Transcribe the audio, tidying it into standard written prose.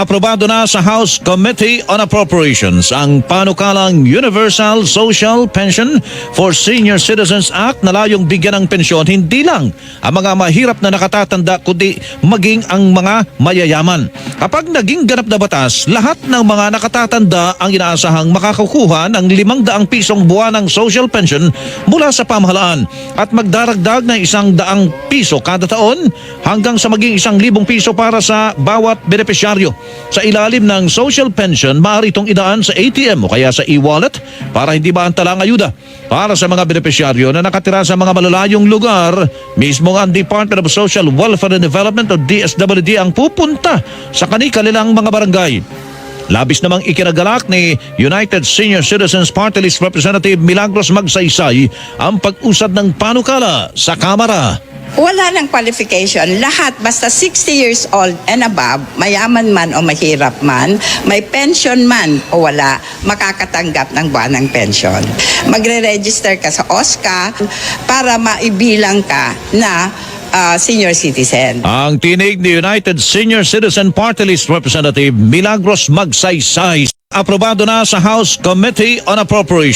Aprobado na sa House Committee on Appropriations ang panukalang Universal Social Pension for Senior Citizens Act na layong bigyan ng pensyon hindi lang ang mga mahirap na nakatatanda kundi maging ang mga mayayaman. Kapag naging ganap na batas, lahat ng mga nakatatanda ang inaasahang makakakuha ng 500 pisong buwanang social pension mula sa pamahalaan at magdaragdag ng 100 piso kada taon hanggang sa maging 1,000 piso para sa bawat benepisyaryo. Sa ilalim ng social pension, maaari itong idaan sa ATM o kaya sa e-wallet para hindi maantala ang ayuda. Para sa mga benepisyaryo na nakatira sa mga malalayong lugar, mismo ang Department of Social Welfare and Development o DSWD ang pupunta sa kanilang mga barangay. Labis namang ikinagalak ni United Senior Citizens Party List Representative Milagros Magsaysay ang pag-usad ng panukala sa Kamara. Wala ng qualification. Lahat, basta 60 years old and above, mayaman man o mahirap man, may pension man o wala, makakatanggap ng buwanang pension. Magre-register ka sa OSCA para maibilang ka na senior citizen. Ang tinig ni United Senior Citizen Party List Representative Milagros Magsaysay. Aprobado na sa House Committee on Appropriations.